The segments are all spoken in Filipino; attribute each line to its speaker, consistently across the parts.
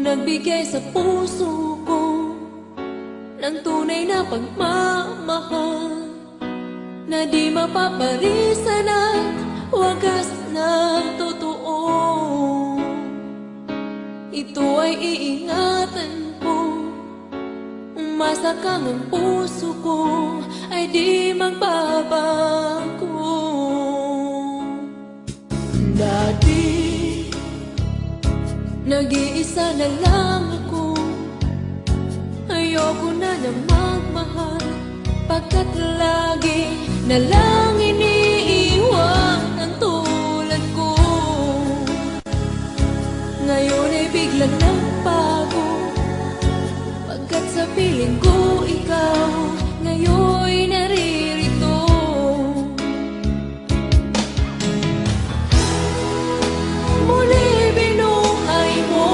Speaker 1: nagbigay sa puso ko ng tunay na pagmamahal na di mapaparisan at wagas na totoo. Ito ay iingatan ko, umasa kang ang puso ko ay di magbabago. Dati nag-iisa na lang ako, ayoko na na magmahal, pagkat lagi na lang iniiwan ang tulad ko. Ngayon ay biglang nagbago, pagkat sa piling ko ikaw ngayon'y naririto. Muli binuhay mo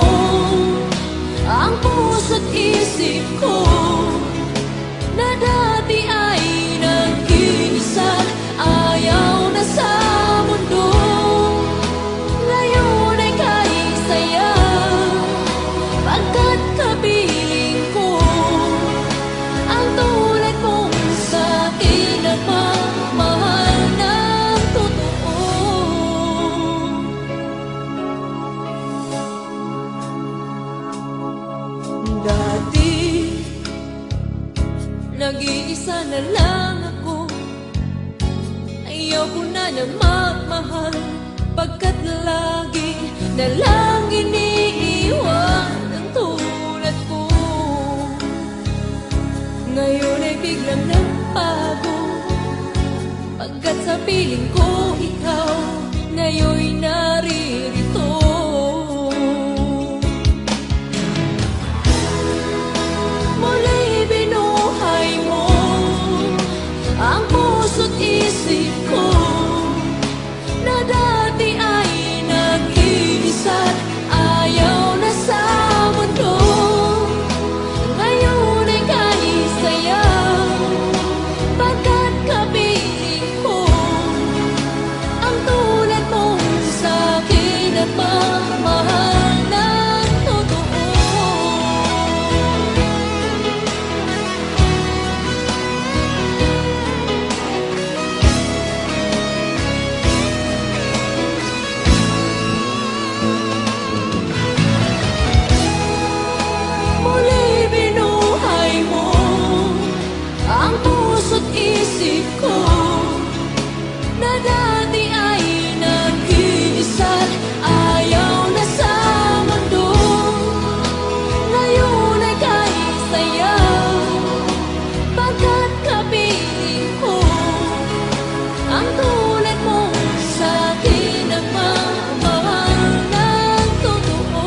Speaker 1: ang puso't isip ko na dati ay nag-iisa, ayaw na sa mundo. Ngayon ay kahit saya, pagkat kapiling ko ang tulad mong sa'kin nagmamahal ng totoo. Dati nag-iisa na lang ako, ayaw ko na na magmahal, pagkat lagi na lang iniiwan ang tulad ko. Ngayon ay biglang nagbago, pagkat sa piling ko ikaw ngayon'y naririto. Muli binuhay mo ang puso't isip ko na dati ay nag-iisa, ayaw na sa mundo. Ngayon ay kahit saya, pagkat kapiling ko ang tulad mong sa'kin at mamahal ng totoo. Muli binuhay mo ang puso't isip ko na dati ay nag-iisa, ayaw na sa mundo. Ngayon ay kahit saya, pagkat kapiling ko ang tulad mong sa'kin nagmamahal ng totoo.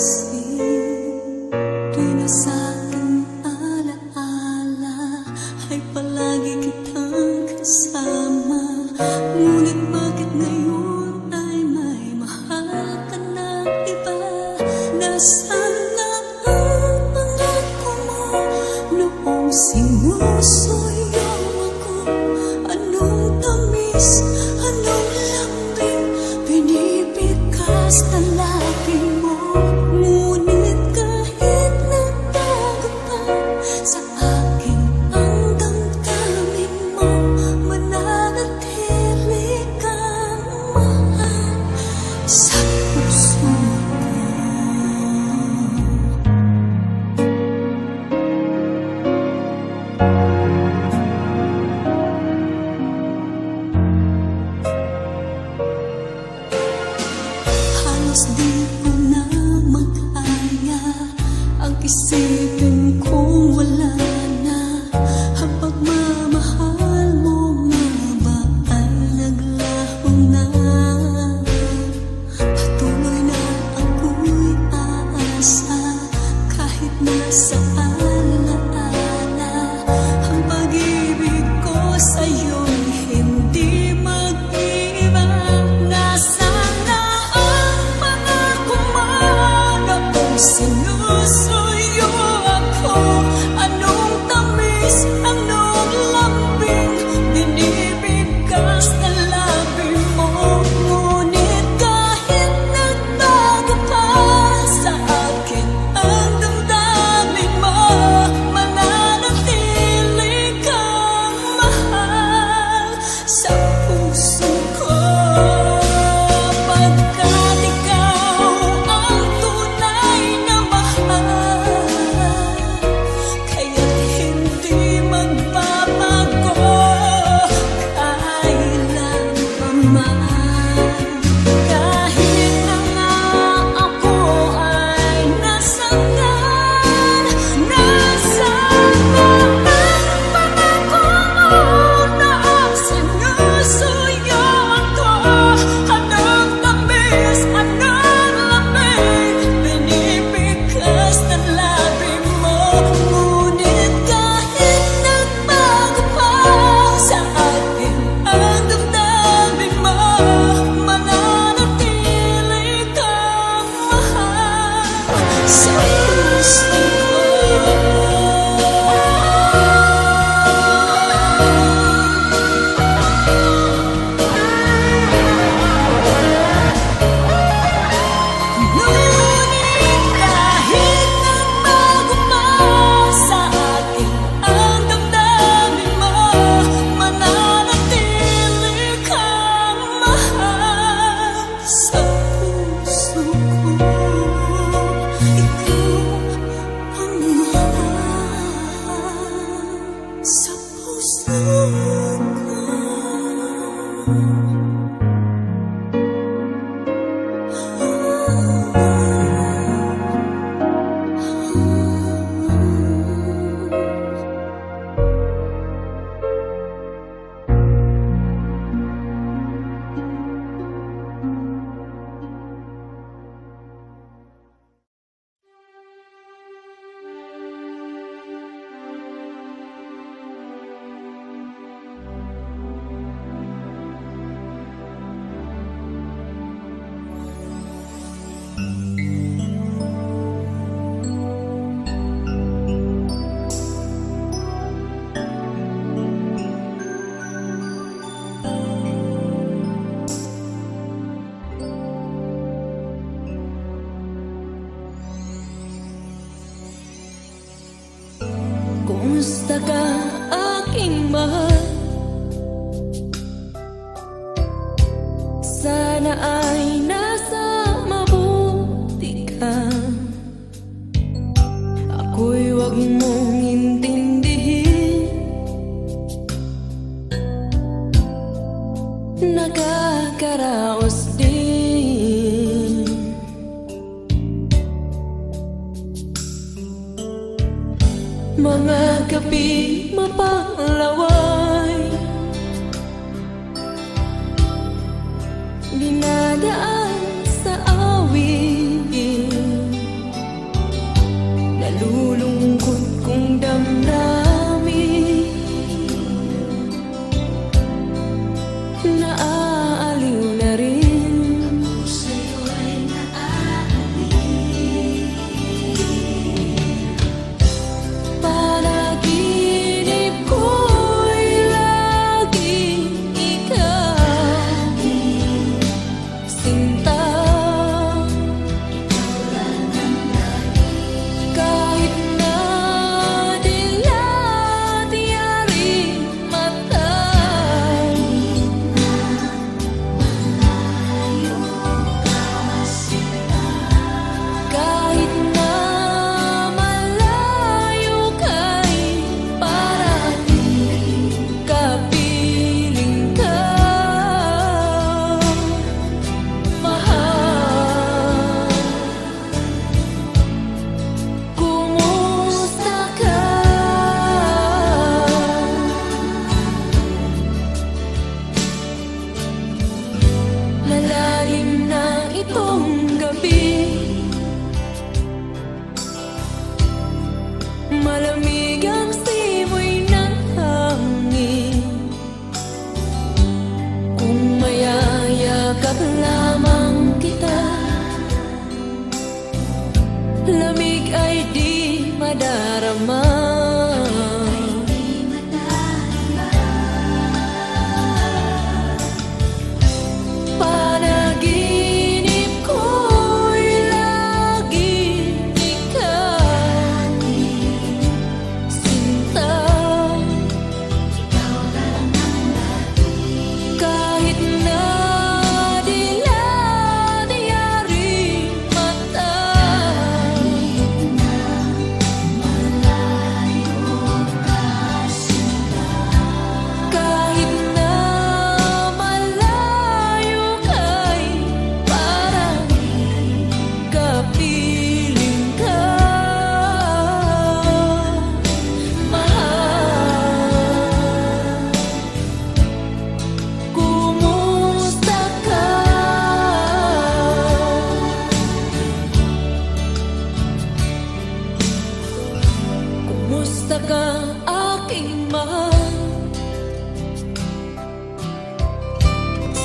Speaker 1: Di na sa'king alaala ay palagi kitang kasama. Ngunit bakit ngayon ay may mahal ka na iba? Nasaan na ang pangako mo noong sinusuyo ako? Anong tamis, anong lambing binibigkas na labi mo? Ngunit kahit nagbago pa sa akin ang damdamin mo, mananatili kang mahal sa puso ko. Halos di ko na makaya ang isipin kong wala na ang pagmamahal mo, nga ba ay naglaho na? Patuloy na ako'y aasa kahit nasa alaala. Ang pag-ibig ko sa'yo'y hindi mag-iba. Nasaan na ang pangako mo noong sinusuyo ako? Anong tamis, anong lambing binibigkas na labi mo? Ngunit kahit nagbago pa sa akin ang damdamin mo, mananatili kang mahal sa puso ko. Pagkat ikaw ang tunay na mahal, kaya't hindi magbabago kailanman. Kahit na nga ako ay nasangan, nasaan na ang pangako mo noong sinusuyo ako? Anong tamis, anong lamig binibigkas na labi mo? Ngunit kahit nagbago pa sa akin ang damdamin mo, mananatili kang mahal sa puso ko. Ngunit kahit nagbago pa sa akin ang damdamin mo, mananatili kang mahal sa puso ko. Ikaw ang mahal sa puso ko. Kumusta ka, aking mahal? Sana ay nasa mabuti ka. Ako'y wag mong intindihin, nakakaraos din. Mga gabi mapanglaway, dinadaan sa awit, lamig ay di madarama. Panaginip ko'y laging ikaw, sinta. Kahit na dila-diyari mata, kahit na malayo ka'y parang kapiling ka, mahal. Kumusta ka? Kumusta ka, aking mahal?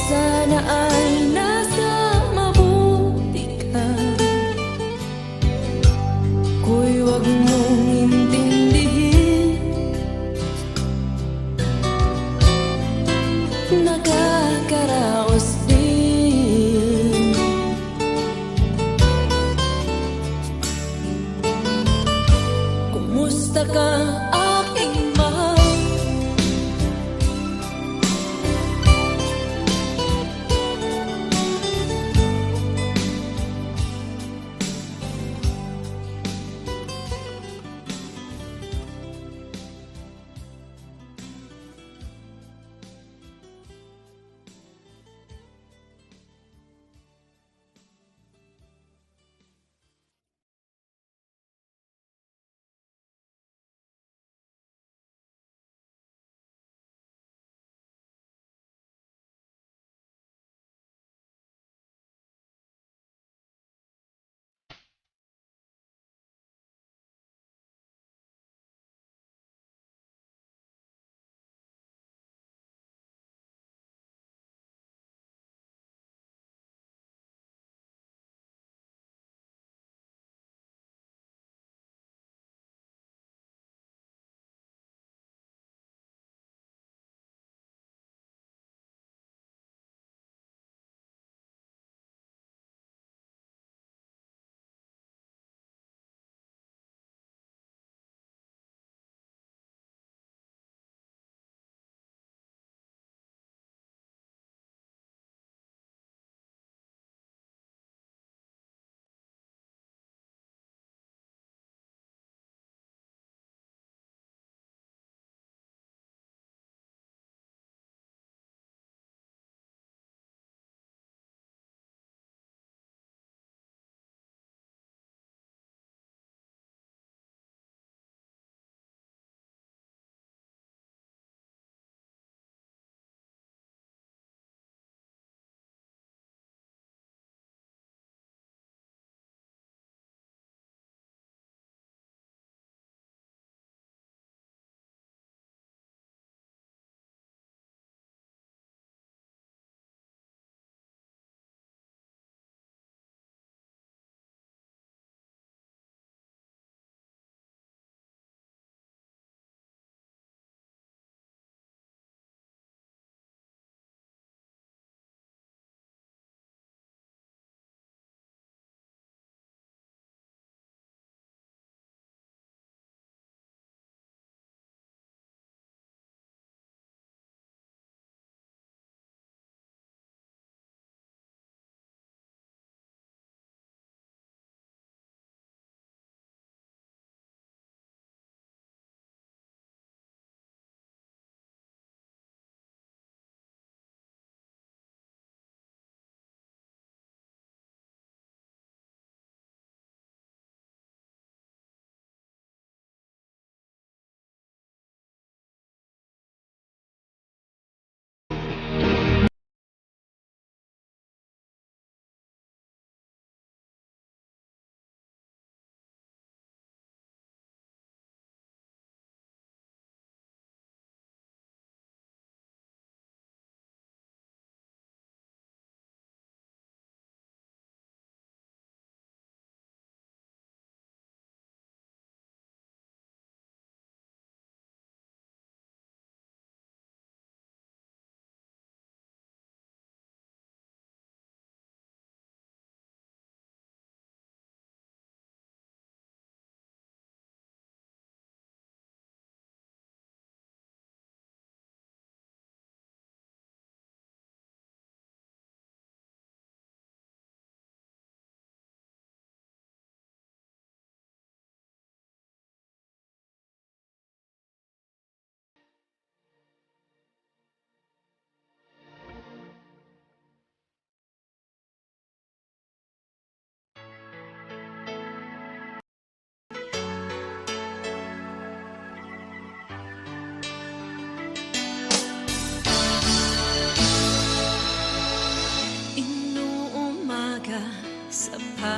Speaker 1: Sana ay nasa mabuti ka. Ko'y huwag mong intindihin, nakakaraos din. Kumusta ka, aking mahal?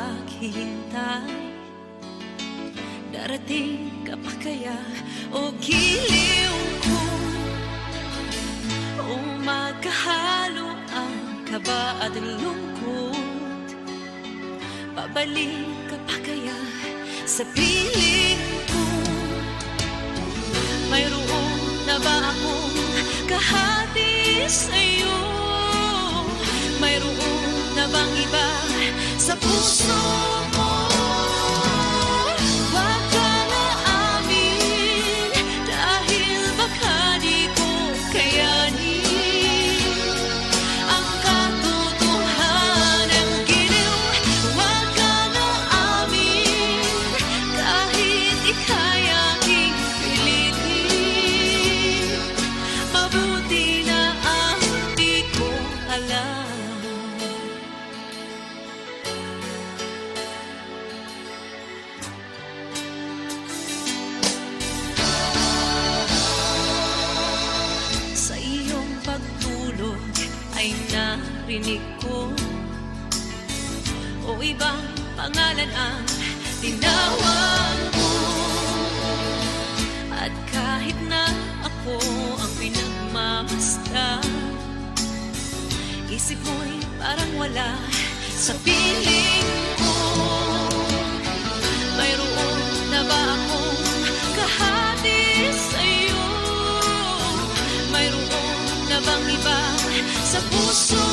Speaker 1: paghihintay? Darating ka pa kaya o giliw ko? O magkahalo ang kaba at lungkot? Babalik ka pa kaya sa piling ko? Mayroon na ba akong kahati sa'yo? Mayroon na bang iba sa puso mo? Huwag ka na amin, dahil baka di ko kayanin ang katotohanan. Giliw, huwag ka na amin, kahit ika'y aking pilitin. Mabuti na ang di ko alam. Sa iyong pagtulog ay narinig ko, o ibang pangalan ang tinawag mo. At kahit na ako ang pinagmamasdan, isip mo'y parang wala sa piling ko. Mayroon na ba akong kahati sa'yo? Mayroon na bang iba sa puso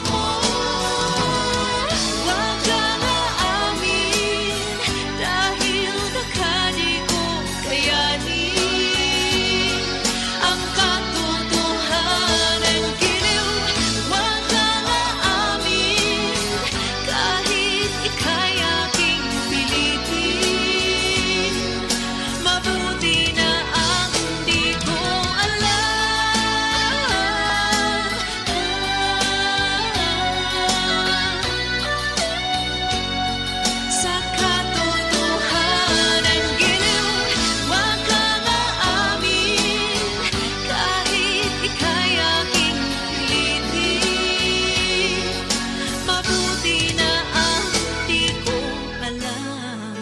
Speaker 1: mo? Huwag ka na amin, dahil baka di ko kayanin ang katotohanan. Giliw, huwag ka na amin, kahit ika'y aking pilitin. Mabuti na ang di ko alam. Sa katotohanan, giliw, huwag ka na amin, kahit ika'y aking pilitin. Mabuti na ang di ko alam.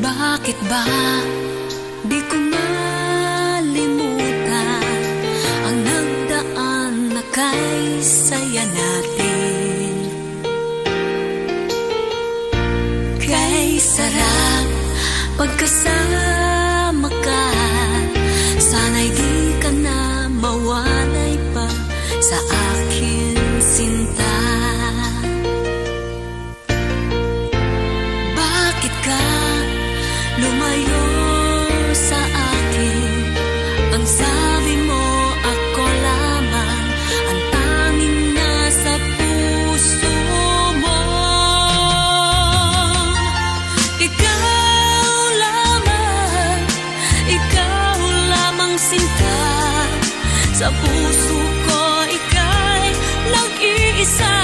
Speaker 1: Bakit ba di ko malimutan ang nagdaan na kay saya natin? Kay sarap pagkasama ka, sana'y di ka na mawalay pa sa akin, sinta. Bakit ka lumayo sa akin? Ang sabi mo, ako lamang ang tanging nasa puso mo. Ikaw lamang sinta. Sa puso ko, ika'y nag-iisa.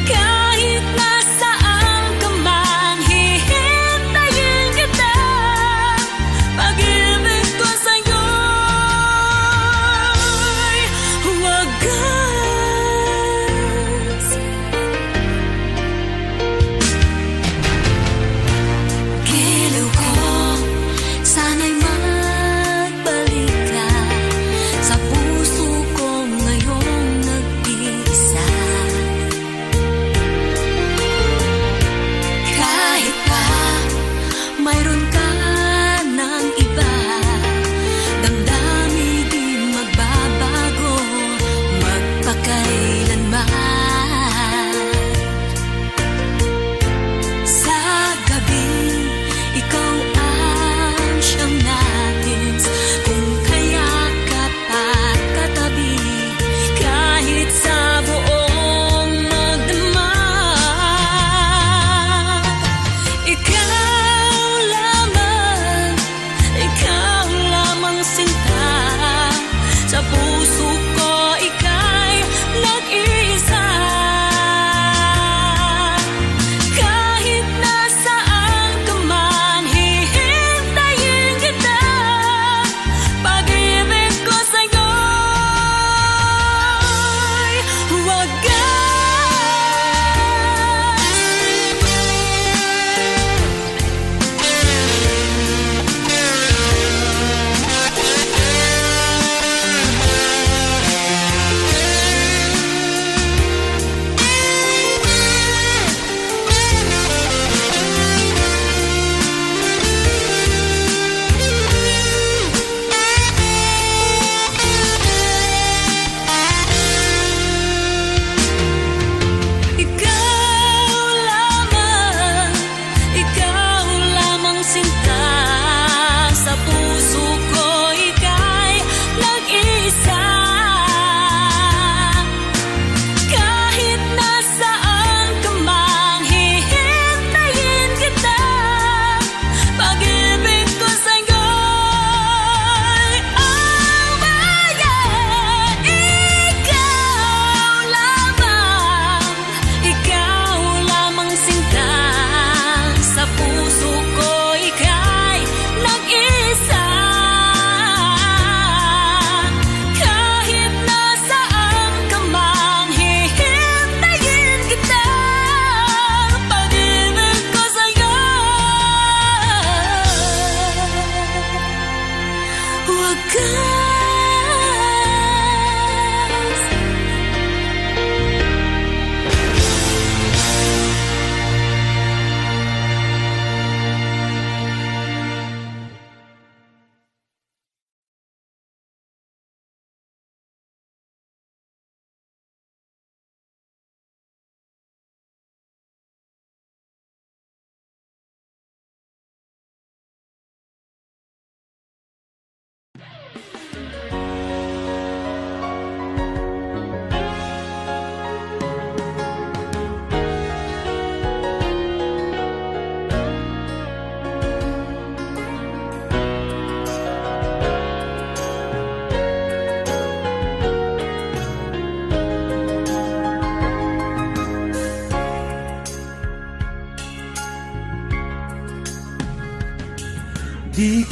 Speaker 1: Kahit nasaan ka man, hihintayin kita. Pag-ibig ko sa'yo'y wagas. Giliw ko, sana'y magbalik ka sa puso ko ngayong nag-iisa. Kahit pa mayroon ka ng iba, damdamin di magbabago magpakailanman. Sa gabi, ikaw ang siyang nais, kung kaya ka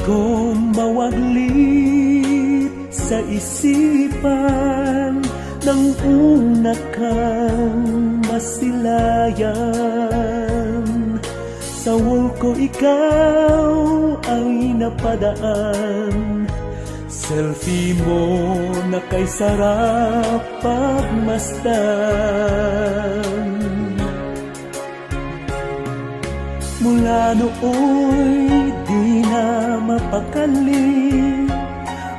Speaker 2: ko mawaglit sa isipan nang una kang masilayan. Sa wall ko ikaw ay napadaan, selfie mo na kay sarap pagmasdan. Mula nooy di na mapakali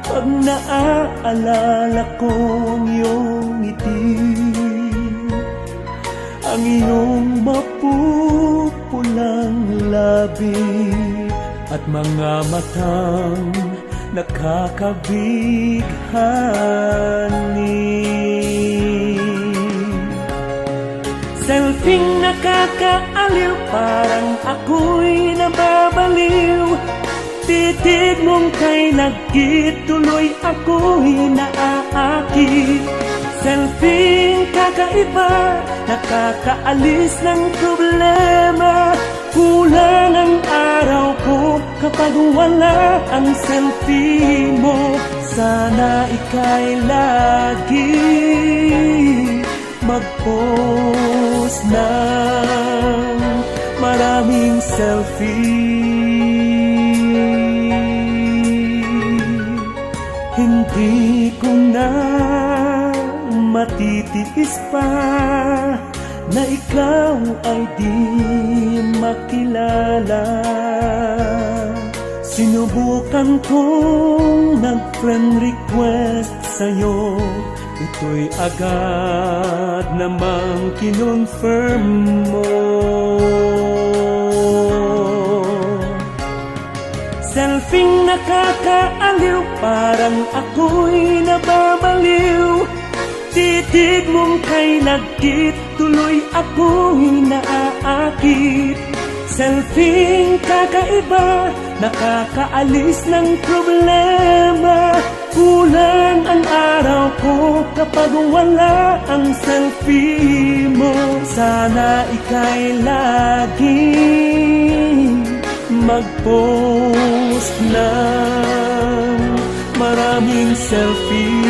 Speaker 2: pag naaalala kong iyong ngiti, ang iyong mapupulang labi at mga matang nakakabighani. Selfie nakakaaliw, parang ako'y nababaliw. Titig mong kay nagkit, tuloy ako'y naaakit. Selfie kakaiba, nakakaalis ng problema. Kulang ang araw ko kapag wala ang selfie mo. Sana ika'y lagi mag-post ng maraming selfie. Hindi ko na matitiis pa na ikaw ay di makilala. Sinubukan kong nag-friend request sa'yo, ito'y agad namang kinonfirm mo. Selfie nakakaaliw, parang ako'y nababaliw. Titig mong kay nagkit, tuloy ako'y naaakit. Selfie kakaiba, nakakaalis ng problema. Kulang ang araw ko kapag wala ang selfie mo. Sana ika'y lagi mag-post ng maraming selfie.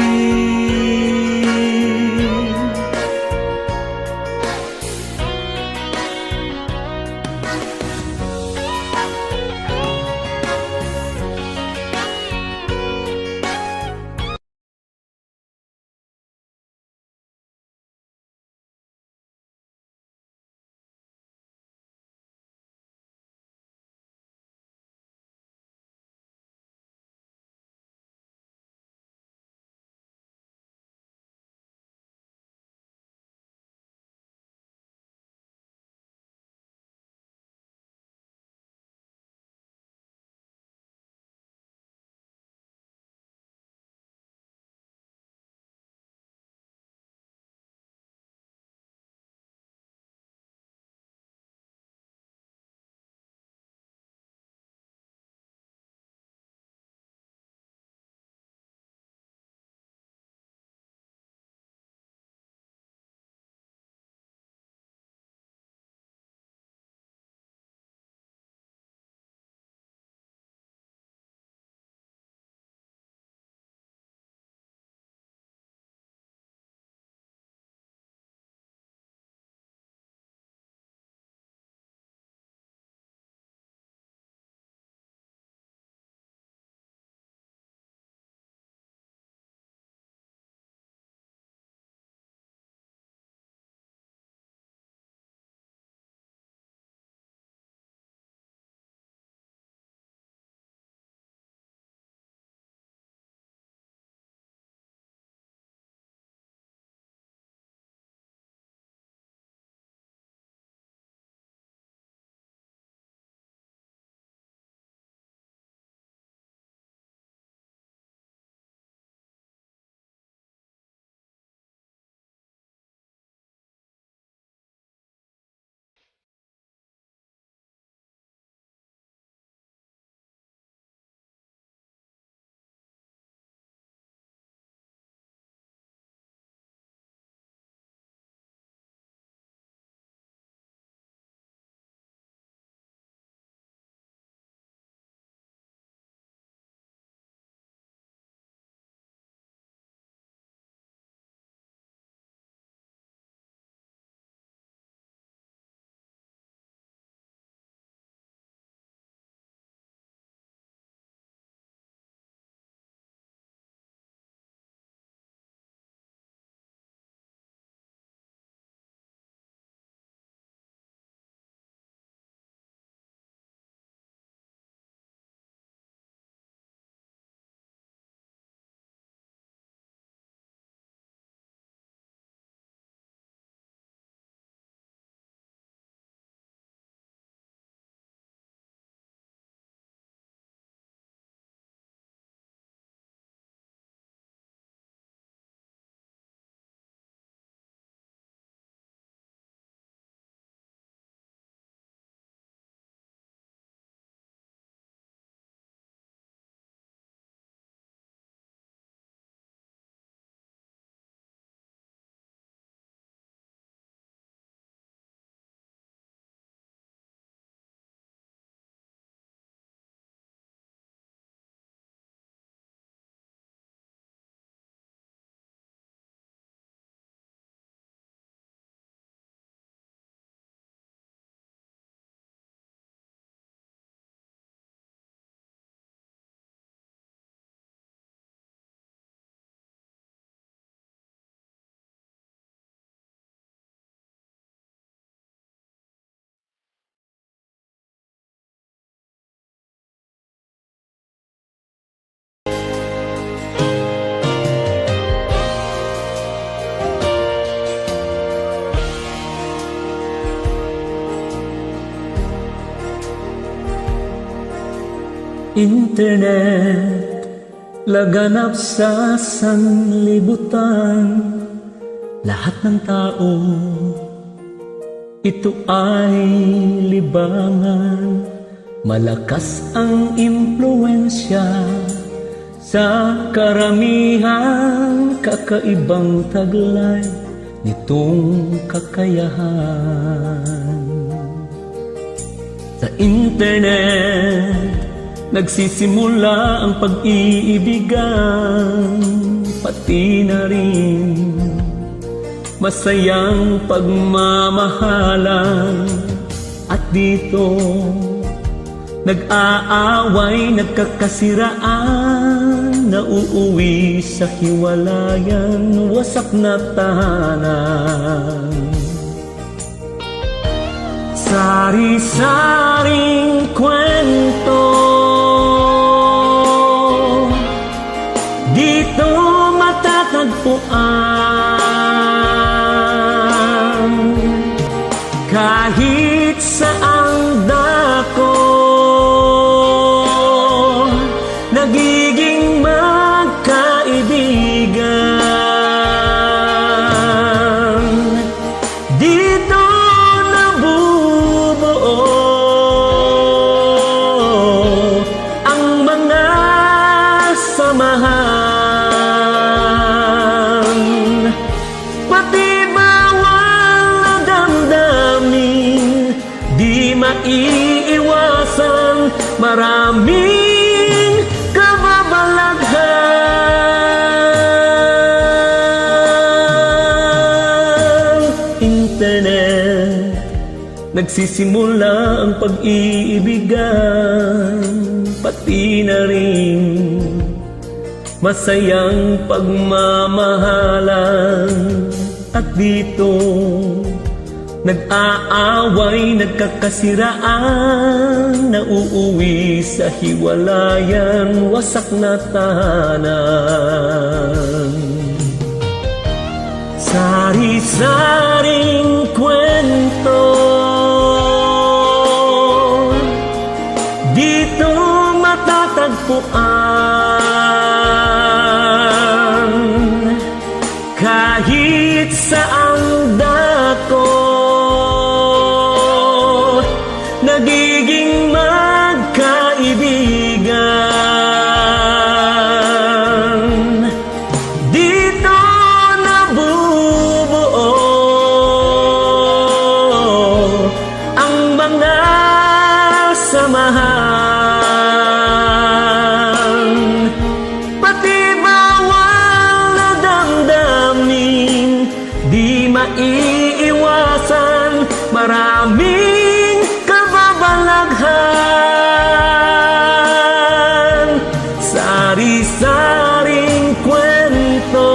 Speaker 2: Internet, laganap sa sanlibutan. Lahat ng tao, ito ay libangan. Malakas ang impluensya sa karamihan. Kakaibang taglay nitong kakayahan. Sa internet, nagsisimula ang pag-iibigan, pati na rin masayang pagmamahalan. At dito, nag-aaway, nagkakasiraan, nauuwi sa hiwalayan, wasak na tahanan. Sari-saring kwento, dito matatagpuan. Kahit saang dako, nagiging magkaibigan. Dito nabubuo ang mga samahan, pati bawal na damdamin, di maiiwasan. Maraming kababalaghan. Internet, nagsisimula ang pag-iibigan, pati na rin masayang pagmamahalan. At dito, nag-aaway, nagkakasiraan, nauuwi sa hiwalayan, wasak na tahanan. Sari-saring kwento, dito matatagpuan. Kahit saang dako, nagiging magkaibigan. Dito nabubuo ang mga samahan, pati bawal na damdamin, di maiiwasan. Maraming kababalaghan. Sari-saring kwento,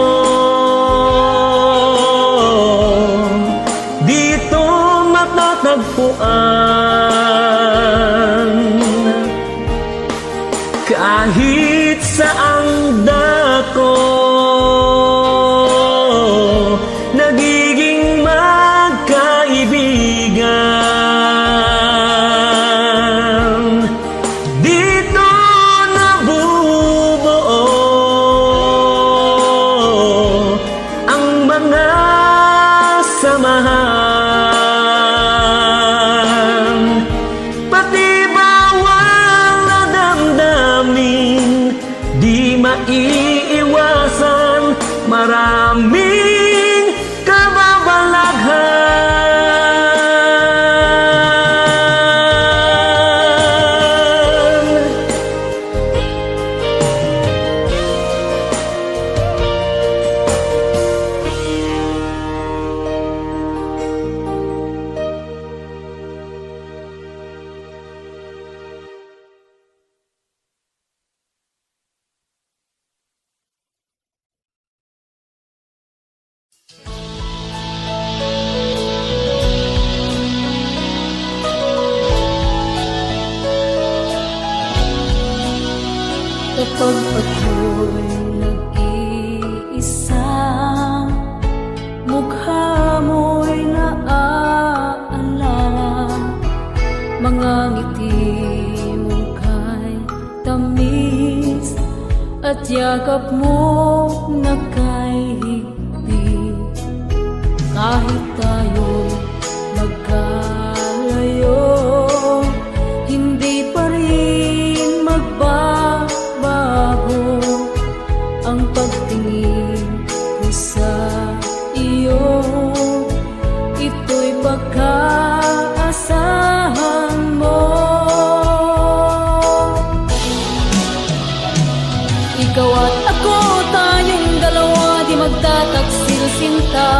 Speaker 2: dito matatagpuan. Kahit saang dako, nagiging magkaibigan. Dito nabubuo ang mga samahan, pati bawal na damdamin, di maiiwasan. Maraming kababalaghan.
Speaker 1: Kapag ako'y nag-iisa, mukha mo'y naaalala. Mga ngiti mo kay at yakap mo na kay higpit. Kahit tayo'y magkalayo, hindi pa rin magbabago ang pagtingin ko sa iyo. Ito'y pagkaasahan mo. Ikaw at ako, tayong dalawa, di magtataksil sinta.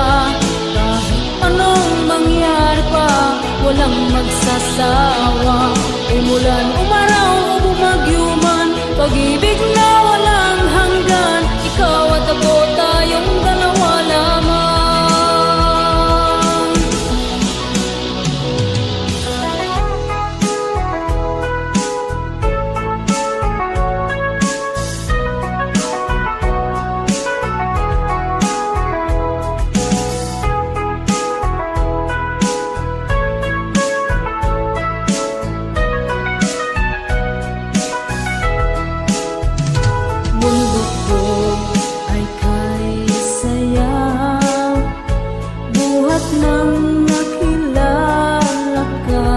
Speaker 1: Kahit anong mangyari pa, walang magsasawa. Umulan, umaraw, o bumagyo man, pag-ibig na walang hanggan. Ikaw at ako, tayong dalawa lamang. Mundo ko ay kay saya, buhat nang nakilala ka.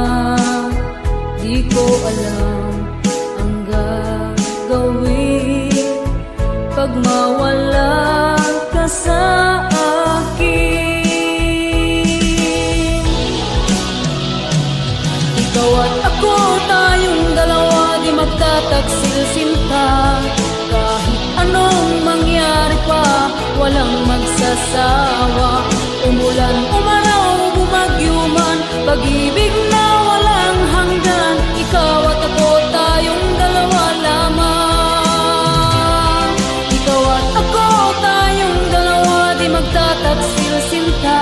Speaker 1: Di ko alam ang gagawin pag mawala ka sa akin. Ikaw at ako, tayong dalawa, di magtataksil sinta. Kahit anong mangyari pa, walang magsasawa. Umulan, umaraw, bumagyo man, pag-ibig na walang hanggan. Ikaw at ako, tayong dalawa lamang. Ikaw at ako, tayong dalawa, di magtataksil sinta.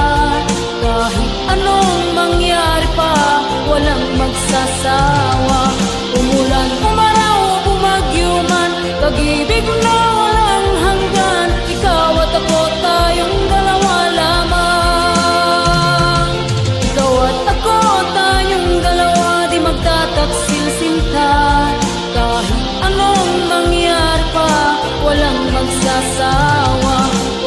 Speaker 1: Kahit anong mangyari pa, walang magsasawa. Umulan, umaraw, bumagyo man, pag-ibig na walang hanggan. Ikaw at ako, tayong dalawa lamang. Ikaw at ako, tayong dalawa, di magtataksil sinta. Kahit anong mangyari pa, walang magsasawa.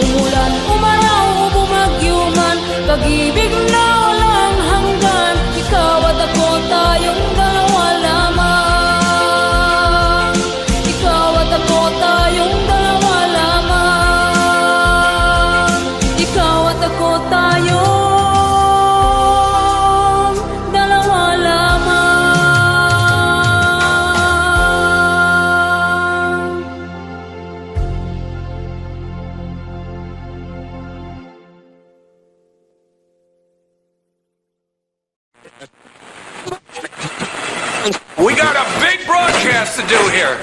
Speaker 1: Umulan, umaraw, bumagyo man, pag-ibig na walang hanggan. Ikaw at ako, tayong dalawa lamang. Ikaw at ako, tayong dalawa lamang. Ikaw at ako, tayong dalawa lamang.
Speaker 3: We got a big broadcast to do here.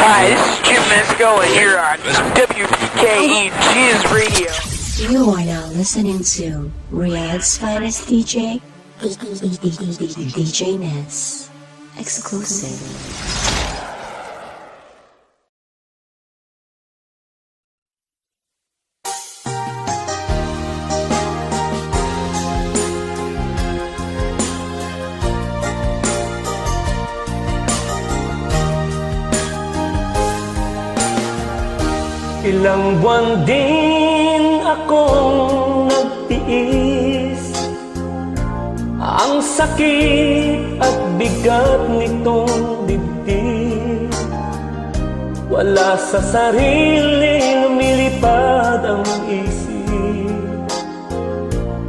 Speaker 4: Hi, this is Jim Mesco here on WPKE Jizz Radio.
Speaker 5: You are now listening to Riyadh's finest DJ, DJ Ness. Exclusive.
Speaker 2: Ilang buwan din akong nagtiis, ang sakit at bigat nitong dibdib. Wala sa sarili, lumilipad ang isip,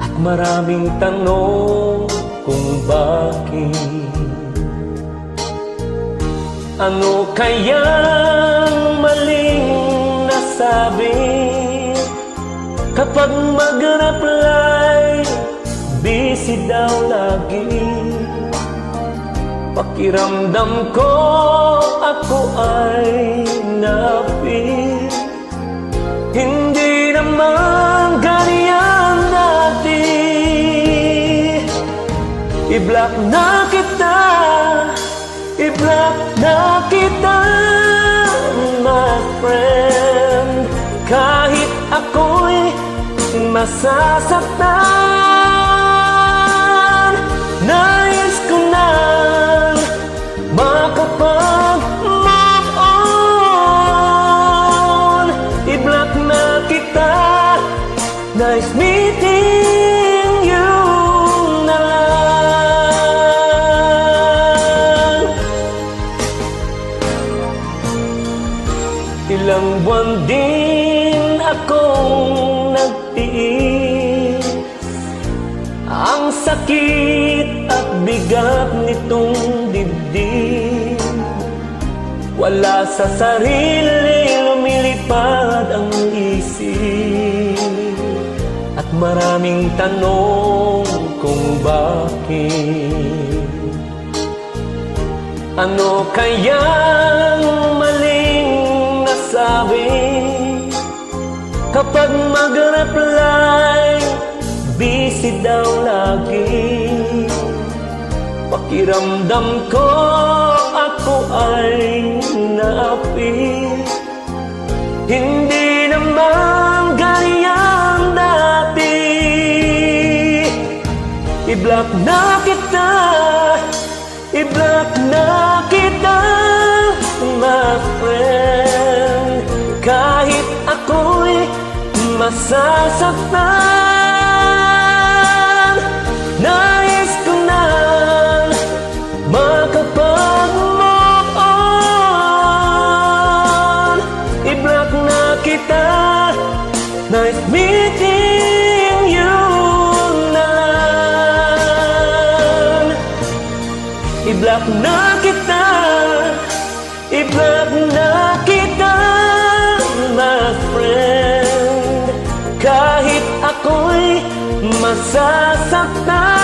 Speaker 2: at maraming tanong kung bakit. Ano kayang maling nasabi kapag mag-reply, busy daw lagi? Pakiramdam ko ako ay napit. Hindi naman ganyan dati. I-block na kita, i-block na kita, my friend. Kahit ako'y masasaktan, nais ko na makapag-move on. Nice meeting you na lang. Ilang buwan din akong nagtiis, ang sakit at bigat nitong dibdib. Wala sa sarili, lumilipad ang isip, at maraming tanong kung bakit. Ano kayang maling nasabi kapag mag-reply, busy daw lagi? Pakiramdam ko ako ay naapi, hindi naman ganyan dati. I-block na kita, i-block na kita, my friend. Kahit ako'y masasaktan, nais ko na makapag-move on. I-block na kita, nice meeting you na lang. I-block na kita, i-block na kita, my friend. Kahit ako'y masasaktan,